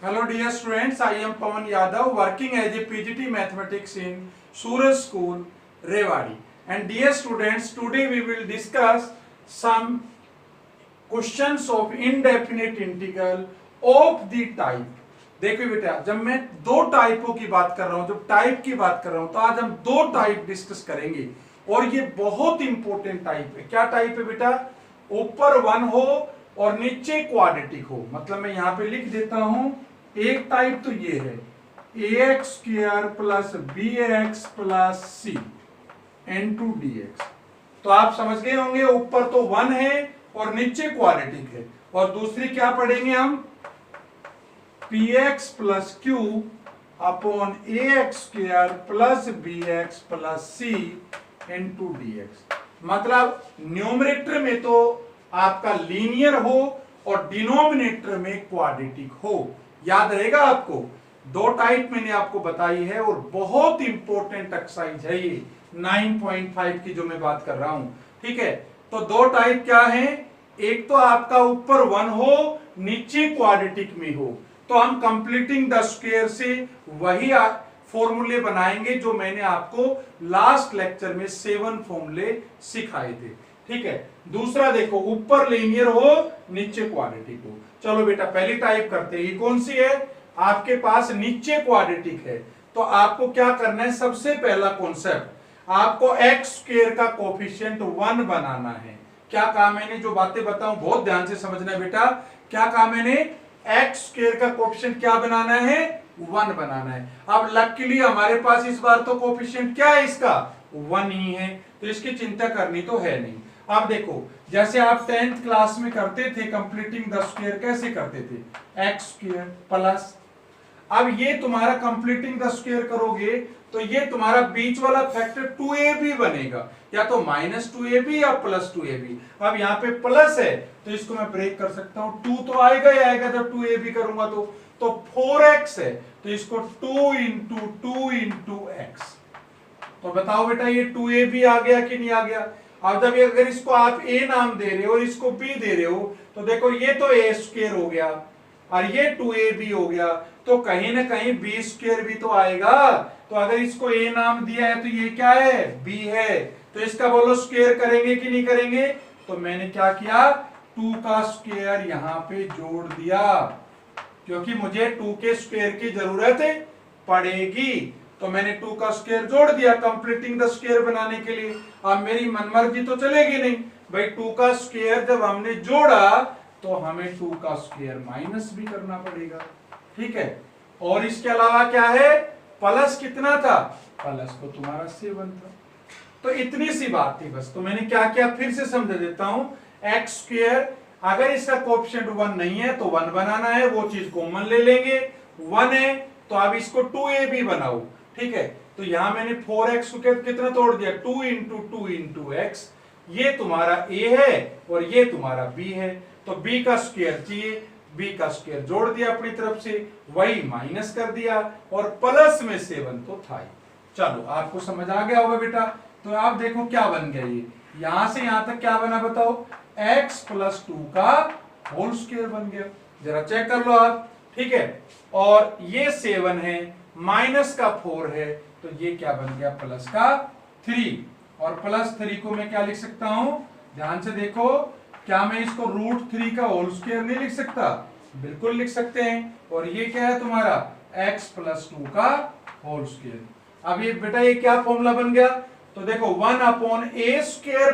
Hello dear students, I am Pawan Yadav working as a PGT Mathematics in Suraj School, Rewari. And dear students, today we will discuss some questions of indefinite integral of the type. देखो बेटा, जब मैं दो टाइपों की बात कर रहा हूं, जब टाइप की बात कर रहा हूं, तो आज हम दो टाइप डिस्कस करेंगे और ये बहुत इंपॉर्टेंट टाइप है। क्या टाइप है बेटा? ऊपर वन हो और नीचे क्वाड्रेटिक हो। मतलब मैं यहां पे लिख देता हूं, एक टाइप तो ये है ax square plus bx plus c into dx। तो आप समझ गए होंगे, ऊपर तो वन है और नीचे क्वाड्रेटिक है। और दूसरी क्या पढ़ेंगे हम? px plus q upon ax square plus bx plus c into dx। मतलब न्यूमरेटर में तो आपका लीनियर हो और डिनोमिनेटर में क्वाड्रेटिक हो। याद रहेगा आपको? दो टाइप मैंने आपको बताई है और बहुत इंपॉर्टेंट एक्सरसाइज है ये 9.5 की जो मैं बात कर रहा हूं। ठीक है, तो दो टाइप क्या है? एक तो आपका ऊपर वन हो, नीचे क्वाड्रेटिक में हो। तो हम कंप्लीटिंग द स्क्वायर से वही फॉर्मूले बनाएंगे जो मैंने आपको लास्ट लेक्चर में 7 फॉर्मूले सिखाए थे। ठीक है, दूसरा देखो, ऊपर लीनियर हो, नीचे क्वाड्रेटिक हो। चलो बेटा, पहली टाइप करते हैं। ये कौन सी है? आपके पास नीचे क्वाड्रेटिक है, तो आपको क्या करना है? सबसे पहला कॉन्सेप्ट, आपको एक्स स्क्वायर का कोफिशिएंट 1 बनाना है। क्या कहा मैंने? जो बातें बताऊं बहुत ध्यान से समझना बेटा। क्या कहा मैंने? एक्स स्क्वायर का कोफिशिएंट क्या बनाना है? 1 बनाना है। अब लकीली हमारे पास इस बार तो कोफिशिएंट क्या है? इसका 1 ही है, तो इसकी चिंता करनी तो है नहीं। अब देखो, जैसे आप 10th क्लास में करते थे कंप्लीटिंग द स्क्वायर, कैसे करते थे? एक्स स्क्वायर प्लस, अब ये तुम्हारा कंप्लीटिंग द स्क्वायर करोगे तो ये तुम्हारा बीच वाला फैक्टर 2ab बनेगा, या तो -2ab या +2ab। अब यहाँ पे प्लस है तो इसको मैं ब्रेक कर सकता हूं, 2 तो आएगा ही आएगा जब 2ab करूंगा तो 4x है, तो इसको 2 × 2 × x। तो बताओ बेटा, ये 2ab आ गया कि नहीं आ गया? अब जब अगर इसको आप a नाम दे रहे हो, इसको b दे रहे हो, तो देखो ये तो a स्क्वायर हो गया और ये 2ab हो गया, तो कहीं ना कहीं b स्क्वायर भी तो आएगा। तो अगर इसको a नाम दिया है तो ये क्या है? b है, तो इसका बोलो स्क्वायर करेंगे कि नहीं करेंगे? तो मैंने क्या किया? 2 का स्क्वायर यहां पे जोड़ दिया, क्योंकि मुझे 2 के स्क्वायर की जरूरत पड़ेगी, तो मैंने 2 का स्क्वायर जोड़ दिया कंप्लीटिंग द स्क्वायर बनाने के लिए। अब मेरी मनमर्जी तो चलेगी नहीं भाई, 2 का स्क्वायर जब हमने जोड़ा तो हमें 2 का स्क्वायर माइनस भी करना पड़ेगा। ठीक है, और इसके अलावा क्या है? प्लस कितना था? प्लस तो तुम्हारा 7 था। तो इतनी सी बात थी बस। तो मैंने क्या किया, फिर से समझा देता हूं। एक्स स्क्वायर, अगर इसका कोएफिशिएंट 1 नहीं है तो 1 बनाना है, वो चीज कॉमन ले लेंगे। 1 है तो अब इसको 2ab बनाओ। ठीक है, तो यहां मैंने 4x को कितना तोड़ दिया? 2 × 2 × x। ये तुम्हारा a है और ये तुम्हारा b है, तो b का स्क्वायर चाहिए, b का स्क्वायर जोड़ दिया अपनी तरफ से, वही माइनस कर दिया, और प्लस में 7 तो था ही। चलो, आपको समझ आ गया होगा बेटा। तो आप देखो क्या बन गया, ये यहां से यहां तक क्या बना बताओ? x + 2 का होल स्क्वायर बन गया। जरा चेक कर लो आप। ठीक है, और ये 7 है, माइनस का 4 है, तो ये क्या बन गया? प्लस का 3। और +3 को मैं क्या लिख सकता हूं? ध्यान से देखो, क्या मैं इसको √3 का होल स्क्वायर नहीं लिख सकता? बिल्कुल लिख सकते हैं। और ये क्या है तुम्हारा? x + 2 का होल स्क्वायर। अब ये बेटा, ये क्या फॉर्मूला बन गया? तो देखो, 1/a²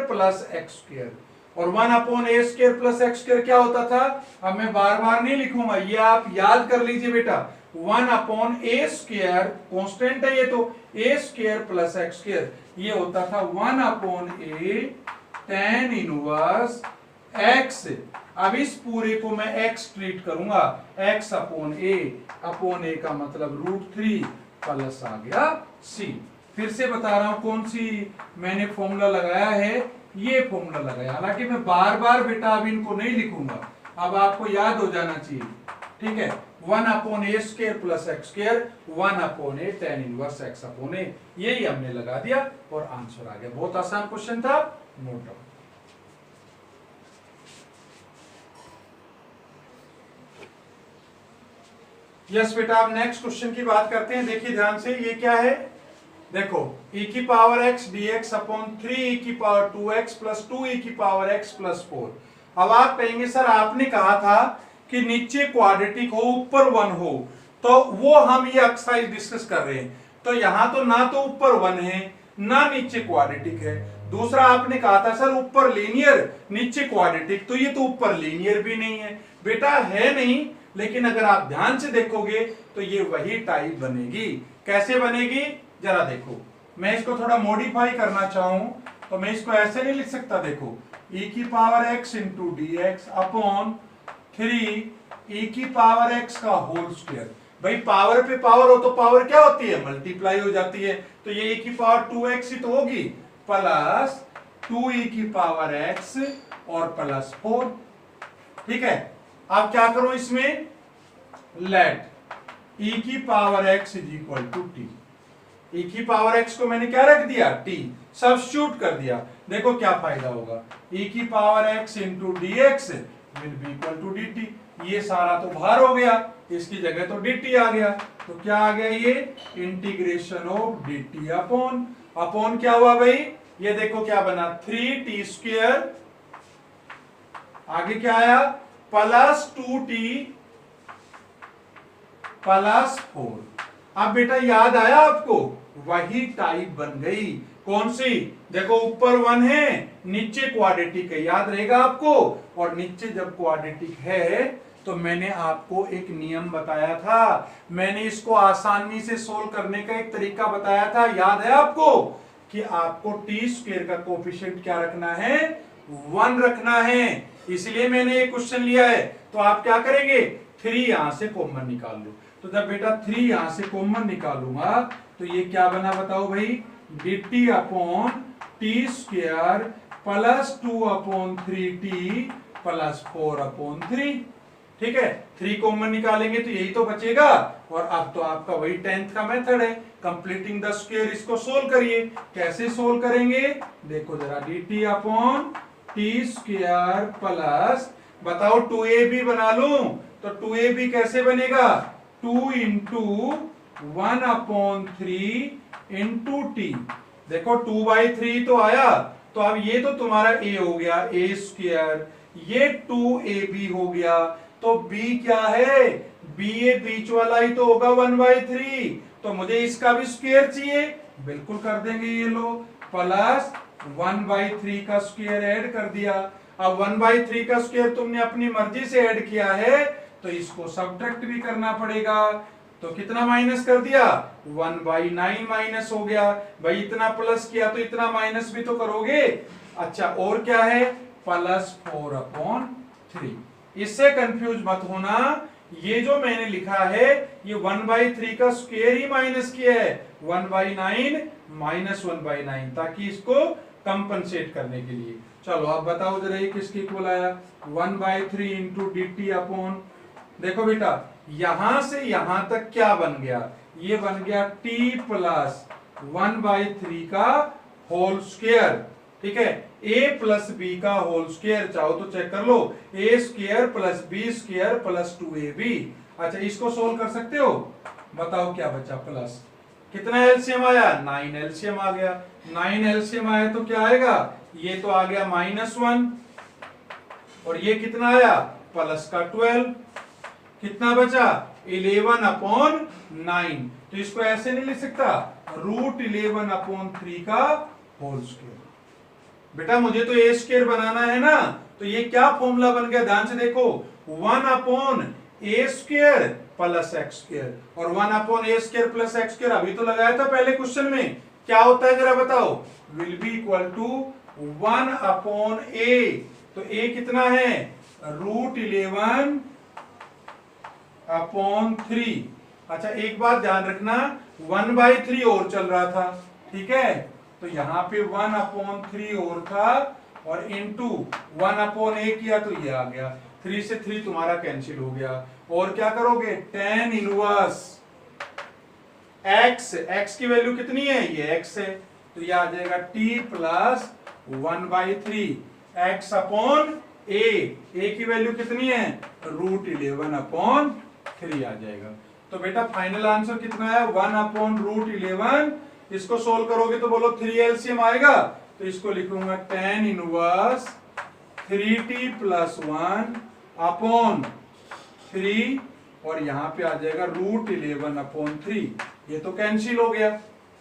+ x²। और 1/a² + x² क्या होता था? अब मैं बार बार नहीं लिखूंगा, ये आप याद कर लीजिए बेटा। 1/a² कांस्टेंट है, ये तो a² + x², ये होता था 1/a tan 1 x। अब इस पूरे को मैं x ट्रीट करूंगा, x/a का मतलब √3 प्लस आ गया c। फिर से बता रहा हूं कौन सी मैंने फॉर्मूला लगाया है, ये फॉर्मूला लगाया। हालांकि मैं बार बार बेटा अब इनको नहीं लिखूंगा, अब आपको याद हो जाना चाहिए। ठीक है, 1/a² + x², 1/a tan 1 x/a, यही हमने लगा दिया और आंसर आ गया। बहुत आसान क्वेश्चन था, नोट डाउन। यस बेटा, आप नेक्स्ट क्वेश्चन की बात करते हैं। देखिए ध्यान से, ये क्या है, देखो e की power x dx upon 3 e की पावर 2x प्लस 2 e की पावर x प्लस 4। अब आप कहेंगे सर आपने कहा था कि नीचे क्वाड्रेटिक हो ऊपर 1 हो, तो वो हम ये एक्सरसाइज डिस्कस कर रहे हैं। तो यहां तो ना तो ऊपर 1 है ना नीचे क्वाड्रेटिक है। दूसरा आपने कहा था सर ऊपर लीनियर नीचे क्वाड्रेटिक, तो ये तो ऊपर लीनियर भी नहीं है। बेटा है नहीं, लेकिन अगर आप ध्यान से देखोगे तो ये वही टाइप बनेगी। कैसे बनेगी जरा देखो, मैं इसको थोड़ा मॉडिफाई करना चाहूं तो मैं इसको ऐसे नहीं लिख सकता। देखो e की power x into d x upon 3 e की पावर x का होल स्क्वायर। भाई पावर पे पावर हो तो पावर क्या होती है, मल्टीप्लाई हो जाती है। तो ये e की पावर 2x ही तो होगी, प्लस 2e की पावर x और प्लस 4। ठीक है, आप क्या करो इसमें, लेट e की power x is equal to t. e की पावर x को मैंने क्या रख दिया, t, सब्स्टिट्यूट कर दिया। देखो क्या फायदा होगा, e की power x into d x will be equal to d t. ये सारा तो बाहर हो गया, इसकी जगह तो डी टी आ गया। तो क्या आ गया, ये integration of D T upon upon क्या हुआ भाई, ये देखो क्या बना, 3t स्क्वायर, आगे क्या आया प्लस 2t प्लस 4। अब बेटा याद आया आपको, वही टाइप बन गई। कौन सी, देखो ऊपर 1 है नीचे क्वाड्रेटिक है, याद रहेगा आपको। और नीचे जब क्वाड्रेटिक है तो मैंने आपको एक नियम बताया था, मैंने इसको आसानी से सोल्व करने का एक तरीका बताया था, याद है आपको, कि आपको टी स्क्वायर का कोफिशिएंट क्या रखना है, 1 रखना है। इसलिए मैंने ये क्वेश्चन लिया है। तो आप क्या करेंगे, 3 यहां से कॉमन निकाल लो। तो जब बेटा 3 यहां से कॉमन निकालूंगा तो ये क्या बना बताओ भाई, D T upon T square plus 2 upon 3t plus 4 upon 3। ठीक है, 3 कॉमन निकालेंगे तो यही तो बचेगा। और अब तो आपका वही 10th का मेथड है, कंप्लीटिंग द स्क्वायर। इसको सोल्व करिए, कैसे सोल्व करेंगे, देखो जरा, D T upon T square plus, बताओ 2ab बना लूं तो 2ab कैसे बनेगा, 2 इंटू 1 अपॉन 3 इंटू टी। देखो 2/3 तो आया, तो अब ये तो तुम्हारा a हो गया a स्क्वायर, ये 2ab हो गया। तो b क्या है, b ए बीच वाला ही तो होगा 1/3। तो मुझे इसका भी स्क्वायर चाहिए, बिल्कुल कर देंगे, ये लो, प्लस 1/3 का स्क्वायर ऐड कर दिया। अब 1/3 का स्क्वायर तुमने अपनी मर्जी से ऐड किया है तो इसको सब्ट्रैक्ट भी करना पड़ेगा। तो कितना माइनस कर दिया, 1/9 माइनस हो गया। भाई इतना प्लस किया तो इतना माइनस भी तो करोगे। अच्छा और क्या है, प्लस 4 अपॉन 3। इससे कंफ्यूज मत होना, ये जो मैंने लिखा है ये 1/3 का स्क्वायर ही माइनस किया है, 1/9 माइनस 1/9, ताकि इसको कंपनसेट करने के लिए। चलो अब बताओ जरा ये किसके इक्वल आया, 1/3 इंटू डी टी अपॉन, देखो बेटा यहां से यहां तक क्या बन गया, ये बन गया t प्लस 1/3 का होल स्क्वायर। ठीक है, a प्लस b का होल स्क्वायर, चाहो तो चेक कर लो, a square plus b square plus 2ab। अच्छा इसको सोल्व कर सकते हो, बताओ क्या बचा, प्लस कितना एलसीएम आया, 9 एलसीएम आ गया। 9 एलसीएम आया तो क्या आएगा, ये तो आ गया -1 और ये कितना आया, प्लस का 12, कितना बचा 11 अपॉन 9। तो इसको ऐसे नहीं लिख सकता, √11 अपॉन 3 का होल स्क्वायर। बेटा मुझे तो ए स्क्वायर बनाना है ना, तो ये क्या फॉर्मूला बन गया, ध्यान से देखो, 1 अपॉन ए स्क्वायर प्लस एक्स स्क्वायर, और 1 अपॉन ए स्क्वायर प्लस एक्स स्क्वायर अभी तो लगाया था पहले क्वेश्चन में, क्या होता है जरा बताओ, will be equal to 1 upon a. तो ए कितना है, √11 अपॉन 3। अच्छा एक बात ध्यान रखना, 1/3 और चल रहा था, ठीक है, तो यहां पे 1 अपॉन 3 और था, और इंटू 1 अपॉन ए किया तो ये आ गया, 3 से 3 तुम्हारा कैंसिल हो गया। और क्या करोगे, tan इनवर्स x, x की वैल्यू कितनी है, ये x है, तो ये आ जाएगा t plus 1/3 x upon a की वैल्यू कितनी है, √11 अपॉन 3 आ जाएगा। तो बेटा फाइनल आंसर कितना है 1/√11। इसको सोल्व करोगे तो बोलो 3 एलसीएम आएगा, तो इसको लिखूंगा tan इनवर्स 3t + 1/3 और यहां पे आ जाएगा √11/3। ये तो कैंसिल हो गया,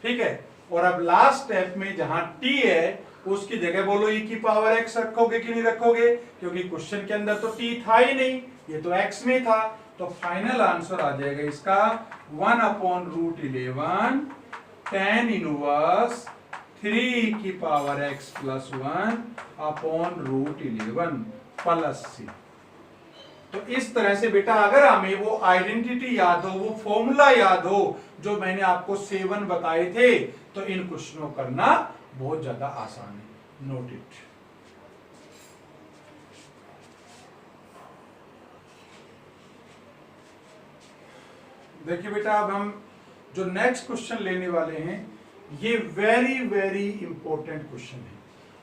ठीक है। और अब लास्ट स्टेप में जहां t है उसकी जगह बोलो e की पावर x रखोगे कि नहीं रखोगे, क्योंकि क्वेश्चन के अंदर तो t था ही नहीं, ये तो x में था। तो फाइनल आंसर आ जाएगा इसका 1/√11 tan इनवर्स 3 की पावर x + 1/√11 प्लस c। तो इस तरह से बेटा अगर हमें वो आइडेंटिटी याद हो, वो फॉर्मूला याद हो जो मैंने आपको 7 बताए थे, तो इन क्वेश्चनों करना बहुत ज्यादा आसान है। Note it. देखिए बेटा, अब हम जो नेक्स्ट क्वेश्चन लेने वाले हैं ये वेरी वेरी इंपॉर्टेंट क्वेश्चन है।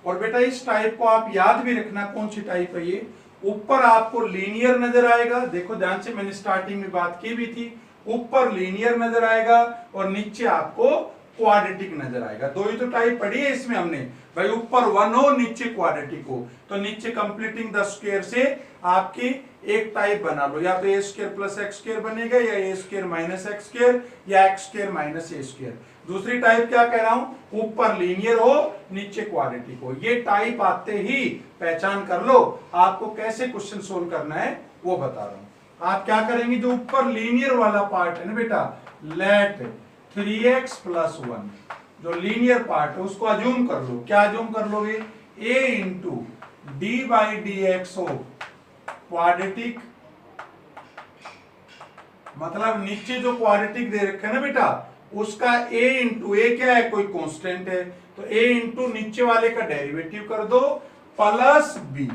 और बेटा इस टाइप को आप याद भी रखना, कौन सी टाइप है ये। ऊपर आपको लीनियर नजर आएगा, देखो ध्यान से, मैंने स्टार्टिंग में बात की भी थी। ऊपर लीनियर नजर आएगा और नीचे आपको क्वाड्रेटिक नजर आएगा। दो ही तो टाइप पढ़ी है इसमें हमने भाई, ऊपर 1 हो नीचे क्वाड्रेटिक हो। तो नीचे कंप्लीटिंग द स्क्वायर से आपकी एक टाइप बना लो, या तो a² + x² बनेगा, या a² - x² या x² - a²। दूसरी टाइप क्या कह रहा हूं, ऊपर लीनियर हो नीचे क्वाड्रेटिक हो। ये टाइप आते ही पहचान कर लो। आपको कैसे क्वेश्चन सोल्व करना है वो बता रहा हूं। आप क्या करेंगे, जो ऊपर लीनियर वाला पार्ट है ना बेटा, लेट 3x + 1 जो लीनियर पार्ट है उसको अज्यूम कर लो। क्या अज्यूम कर लोगे, a × d/dx हो क्वाड्रेटिक, मतलब नीचे जो क्वाड्रेटिक दे रखा है ना बेटा उसका a × a क्या है, कोई कांस्टेंट है, तो a × नीचे वाले का डेरिवेटिव कर दो प्लस b।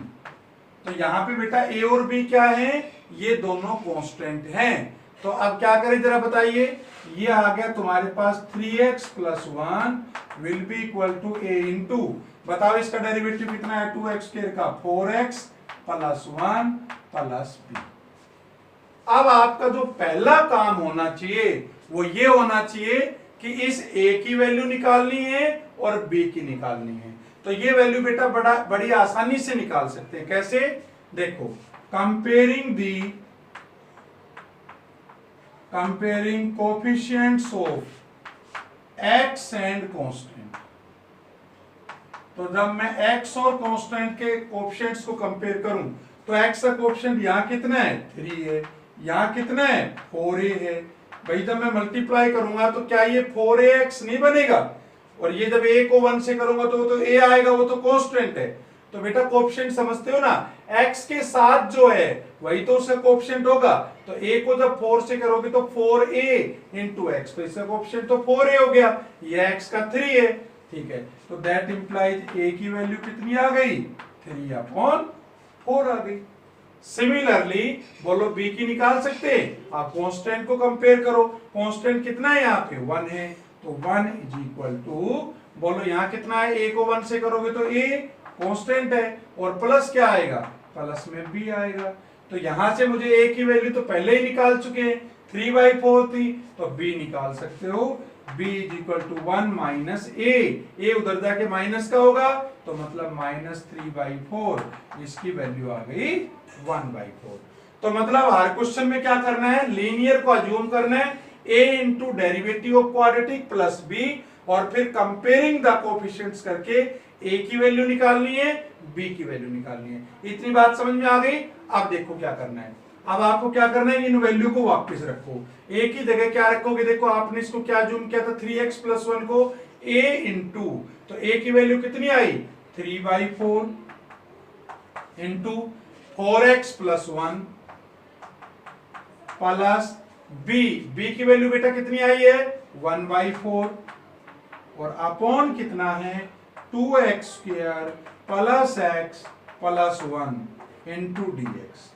तो यहां पे बेटा a और b क्या है, ये दोनों कांस्टेंट हैं। तो अब क्या करें जरा बताइए, ये आ गया तुम्हारे पास 3x + 1 will be equal to a × बताओ इसका डेरिवेटिव कितना है, 2x² का 4x + 1 + b। अब आपका जो पहला काम होना चाहिए वो ये होना चाहिए कि इस a की वैल्यू निकालनी है और b की निकालनी है। तो ये वैल्यू बेटा बड़ी आसानी से निकाल सकते हैं। कैसे, देखो, comparing coefficients of x and constant. तो जब मैं x और कांस्टेंट के कोएफिशिएंट्स को कंपेयर करूं तो x का कोएफिशिएंट यहां कितना है 3 है, यहां कितना है 4a है। भाई जब मैं मल्टीप्लाई करूंगा तो क्या ये 4ax नहीं बनेगा, और ये जब a को 1 से करूंगा तो a आएगा, वो तो कांस्टेंट है। तो बेटा कोएफिशिएंट समझते हो ना, x के साथ जो है वही तो उसका कोएफिशिएंट होगा। तो a को जब 4 से करोगे तो 4a × x, तो इसका कोएफिशिएंट तो 4a हो गया, ये x का 3 है, ठीक है। तो दैट इंप्लाइज a की वैल्यू कितनी आ गई, 3/4 आ गई। सिमिलरली बोलो b की निकाल सकते हैं, आप कांस्टेंट को कंपेयर करो। कांस्टेंट कितना है यहाँ पे 1 है, तो 1 = बोलो यहाँ कितना है, a को 1 से करोगे तो a कांस्टेंट है, और प्लस क्या आएगा, प्लस में b आएगा। तो यहां से मुझे a की वैल्यू तो पहले ही निकाल चुके हैं, 3/4 थी, तो b निकाल सकते हो, b = 1 - a उधर जाके माइनस का होगा, तो मतलब -3/4, इसकी वैल्यू आ गई 1/4। तो मतलब हर क्वेश्चन में क्या करना है, लीनियर को अज्यूम करना है, a × derivative of quadratic plus b, और फिर कंपेयरिंग द कोएफिशिएंट्स करके a की वैल्यू निकालनी है, b की वैल्यू निकालनी है। इतनी बात समझ में आ गई। अब देखो क्या करना है, अब आपको क्या करना है, इन वैल्यू को वापस रखो। a की जगह क्या रखोगे, देखो आपने इसको क्या अज्यूम किया था, 3x + 1 को a × तो a की वैल्यू कितनी आई 3/4 × 4x + 1 प्लस b की वैल्यू बेटा कितनी आई है 1/4, और अपॉन कितना है 2x² + x + 1 × dx।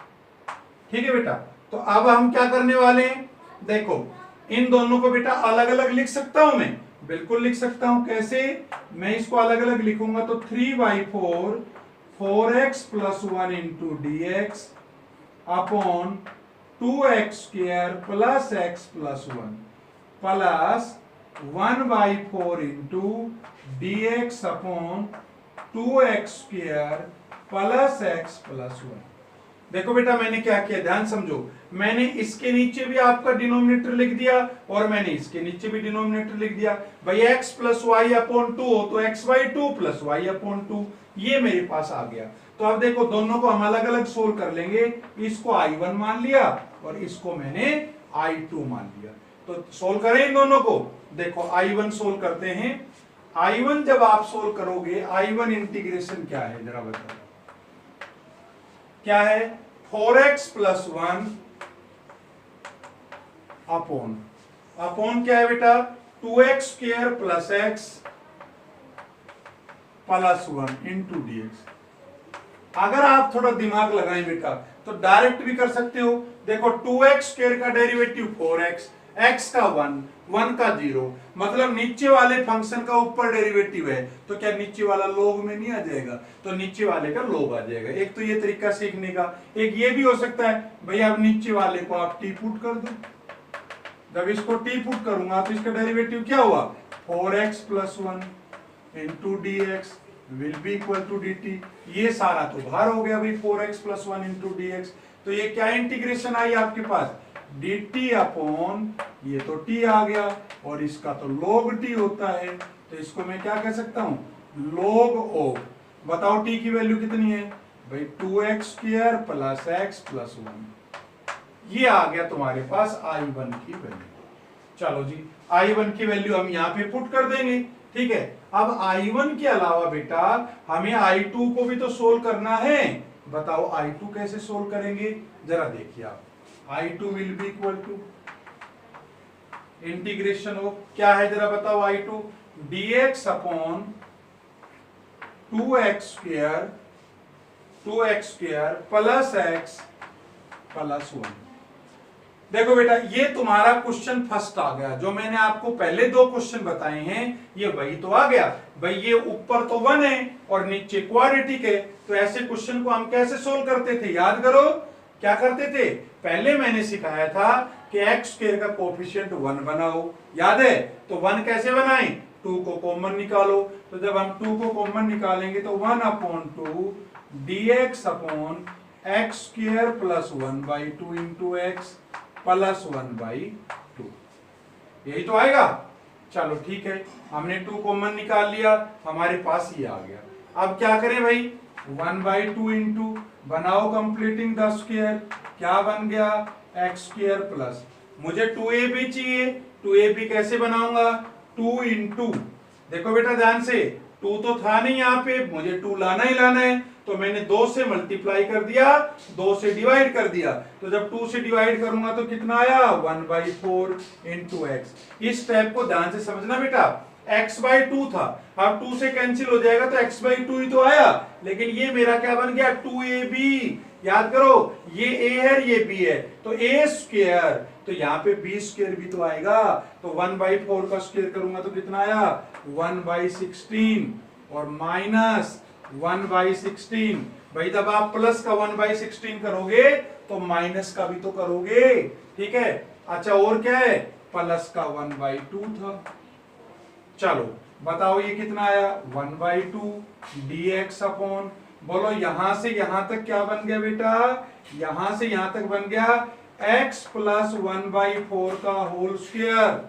ठीक है बेटा। तो अब हम क्या करने वाले हैं, देखो इन दोनों को बेटा अलग अलग लिख सकता हूं मैं, बिल्कुल लिख सकता हूं। कैसे, मैं इसको अलग अलग लिखूंगा तो 3/4 4x + 1 × dx upon 2x² plus x plus 1 plus 1/4 into dx upon 2x² plus x plus 1। देखो बेटा मैंने क्या किया, ध्यान समझो। मैंने इसके नीचे भी आपका डिनोमिनेटर लिख दिया और मैंने इसके नीचे भी डिनोमिनेटर लिख दिया। भाई x प्लस वाई अपॉन 2 हो तो x/2 प्लस वाई अपॉन 2, ये मेरे पास आ गया। तो अब देखो दोनों को हम अलग अलग सोल्व कर लेंगे। इसको I1 मान लिया और इसको मैंने I2 मान लिया। तो सोल्व करें इन दोनों को। देखो I1 सोल्व करते हैं। I1 जब आप सोल्व करोगे, I1 इंटीग्रेशन क्या है जरा बताओ, क्या है? 4x प्लस 1 अपॉन क्या है बेटा? 2x² plus x plus 1 into dx। अगर आप थोड़ा दिमाग लगाएं बेटा तो डायरेक्ट भी कर सकते हो। देखो 2x² का डेरिवेटिव 4x, x का 1 का 0, मतलब नीचे वाले फंक्शन का ऊपर डेरिवेटिव है तो क्या नीचे वाला log में नहीं आ जाएगा? तो नीचे वाले का log आ जाएगा। एक तो ये तरीका सीखने का। एक ये भी हो सकता है भैया अब नीचे वाले को आप t पुट कर दो। जब इसको t पुट करूंगा तो इसका डेरिवेटिव क्या हुआ? 4x plus 1 into dx will be equal to dt। ये सारा तो बाहर हो गया भाई, 4x प्लस 1 इंटू dx। तो ये क्या इंटीग्रेशन आई आपके पास? dt अपॉन ये तो t आ गया और इसका तो log t होता है। तो इसको मैं क्या कह सकता हूं? log ऑफ, बताओ t की वैल्यू कितनी है भाई? 2x² plus x plus 1। ये आ गया तुम्हारे पास I1 की वैल्यू। चलो जी, I1 की वैल्यू हम यहाँ पे पुट कर देंगे। ठीक है, अब I1 के अलावा बेटा हमें I2 को भी तो सोल्व करना है। बताओ I2 कैसे सोल्व करेंगे जरा देखिए आप। I2 will be equal to integration of क्या है जरा बताओ? I2 dx upon 2x² plus x plus 1। देखो बेटा ये तुम्हारा क्वेश्चन फर्स्ट आ गया। जो मैंने आपको पहले दो क्वेश्चन बताए हैं ये वही तो आ गया भाई। ये ऊपर तो 1 है और नीचे क्वाड्रेटिक है, तो ऐसे क्वेश्चन को हम कैसे सोल्व करते थे? याद करो क्या करते थे? पहले मैंने सिखाया था कि x² का कोफिशिएंट 1 बनाओ, याद है? तो 1 कैसे बनाएं? 2 को कॉमन निकालो। तो जब हम 2 को कॉमन निकालेंगे तो 1/2 dx upon x² plus 1/2 into x plus 1/2, यही तो आएगा। चलो ठीक है, हमने 2 कॉमन निकाल लिया, हमारे पास ये आ गया। अब क्या करें भाई? 1/2 इंटू बनाओ कंप्लीटिंग द स्क्वायर, क्या बन गया? x² प्लस, मुझे 2ab चाहिए। 2ab कैसे बनाऊंगा? 2 इंटू, देखो बेटा ध्यान से, 2 तो था नहीं यहाँ पे, मुझे 2 लाना ही लाना है। तो मैंने 2 से मल्टीप्लाई कर दिया, 2 से डिवाइड कर दिया। तो जब 2 से डिवाइड करूंगा तो कितना आया? 1/4 इंटू x। इस स्टेप को ध्यान से समझना बेटा। x/2 था, अब 2 से कैंसिल हो जाएगा तो x/2 ही तो आया। लेकिन ये मेरा क्या बन गया? 2ab। याद करो ये a है ये b है, तो a², तो यहाँ पे b² भी तो आएगा। तो 1/4 का स्क्वायर करूंगा तो कितना आया? 1/16 और माइनस 1/16। भाई जब आप प्लस का 1/16 करोगे तो माइनस का भी तो करोगे, ठीक है? अच्छा और क्या है? प्लस का 1/2 था। चलो बताओ ये कितना आया? 1/2 dx अपॉन, बोलो यहां से यहां तक क्या बन गया बेटा? यहां से यहां तक बन गया x प्लस 1/4 का होल स्क्वायर,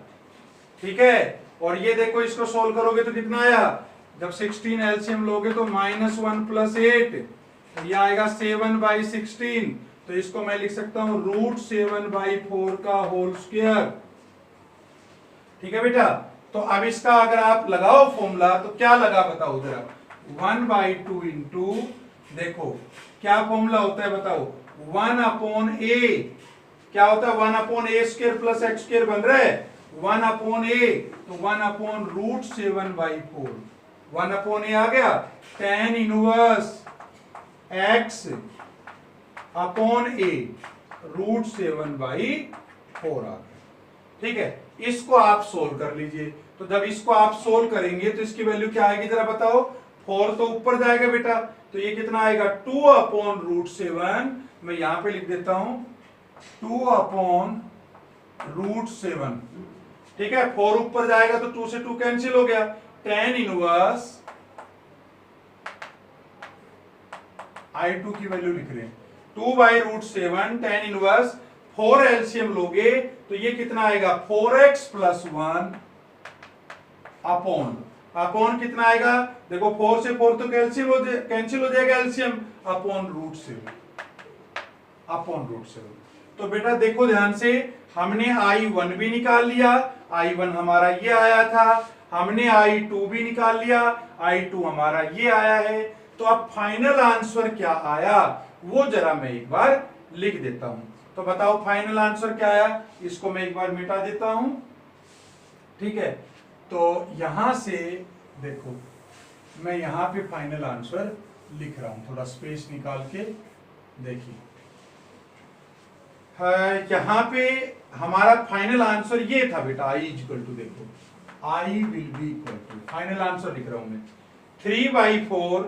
ठीक है? और ये देखो इसको सोल्व करोगे तो कितना आया? जब 16 एलसीएम लोगे तो -1 + 8, तो ये आएगा 7/16। तो इसको मैं लिख सकता हूं √7/4 का होल स्क्वायर, ठीक है बेटा? तो अब इसका अगर आप लगाओ फॉर्मूला तो क्या लगा बताओ जरा? 1/2 इंटू, देखो क्या फॉर्मूला होता है बताओ? 1/a, क्या होता है? 1/a² प्लस x² बन रहा है 1/a, तो 1/√7/4, 1/a आ गया, tan inverse x upon a √7/4 आ गया, ठीक है? इसको आप सोल्व कर लीजिए। तो जब इसको आप सोल्व करेंगे तो इसकी वैल्यू क्या आएगी जरा बताओ? 4 तो ऊपर जाएगा बेटा, तो ये कितना आएगा? 2/√7। मैं यहां पे लिख देता हूं 2/√7। ठीक है, 4 ऊपर जाएगा तो 2 से 2 कैंसिल हो गया, tan इनवर्स I2 की वैल्यू लिख रहे हैं 2/√7 tan इनवर्स 4 एलसीएम लोगे तो ये कितना आएगा 4x + 1 अपॉन कितना आएगा, देखो 4 से 4 तो कैंसिल हो जाएगा एलसीएम, अपॉन√7। तो बेटा देखो ध्यान से, हमने I1 भी निकाल लिया, I1 हमारा ये आया था, हमने I2 भी निकाल लिया, I2 हमारा ये आया है। तो अब फाइनल आंसर क्या आया वो जरा मैं एक बार लिख देता हूं। तो बताओ फाइनल आंसर क्या आया, इसको मैं एक बार मिटा देता हूं। ठीक है, तो यहां से देखो मैं यहां पे फाइनल आंसर लिख रहा हूं, थोड़ा स्पेस निकाल के देखिए। यहां पे हमारा फाइनल आंसर ये था बेटा, I इक्वल टू, देखो I will be equal to, final answer लिख रहा हूं मैं 3/4,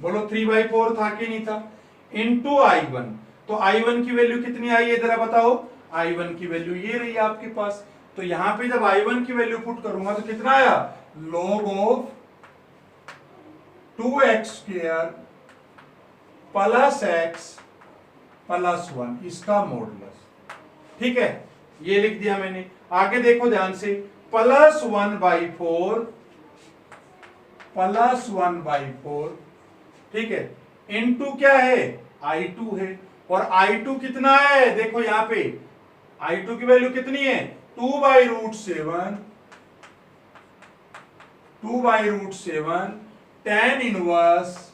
बोलो 3/4 था कि नहीं था, इनटू I1। तो I1 की वैल्यू कितनी आई है जरा बताओ, I1 की वैल्यू ये रही आपके पास। तो यहां पे जब I1 की वैल्यू पुट करूंगा तो कितना आया, log ऑफ 2x² + x + 1 इसका मॉडुलस। ठीक है, ये लिख दिया मैंने। आगे देखो ध्यान से, +1/4 ठीक है, इनटू क्या है I2 है, और I2 कितना है, देखो यहां पे I2 की वैल्यू कितनी है 2/√7 tan inverse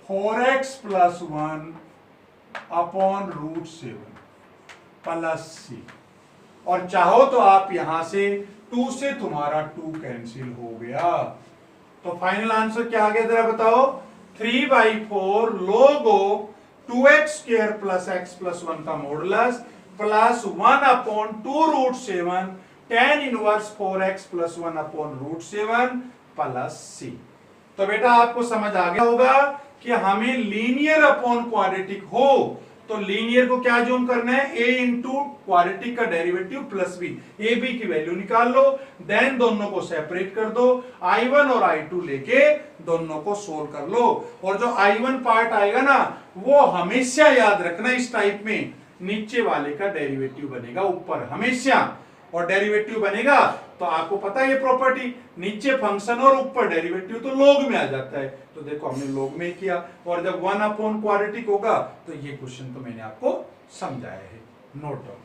4x + 1 upon √7 + c। और चाहो तो आप यहां से 2 से तुम्हारा 2 कैंसिल हो गया। तो फाइनल आंसर क्या आ गया जरा बताओ, 3/4 log ऑफ 2x² + x + 1 का modulus plus 1/2√7 tan inverse 4x + 1 upon √7 + c। तो बेटा आपको समझ आ गया होगा कि हमें लीनियर अपॉन क्वाड्रेटिक हो तो लीनियर को क्या जोन करना है, a इंटू क्वाड्रेटिक का derivative plus b, a b की वैल्यू निकाल लो, देन दोनों को सेपरेट कर दो, I1 और I2 लेके दोनों को सोल्व कर लो। और जो I1 पार्ट आएगा ना वो हमेशा याद रखना, इस टाइप में नीचे वाले का डेरिवेटिव बनेगा ऊपर हमेशा, और डेरिवेटिव बनेगा तो आपको पता है ये प्रॉपर्टी, नीचे फंक्शन और ऊपर डेरिवेटिव तो लॉग में आ जाता है। तो देखो हमने लॉग में किया, और जब 1 अपॉन क्वाड्रेटिक होगा तो ये क्वेश्चन तो मैंने आपको समझाया है, नोट डाउन।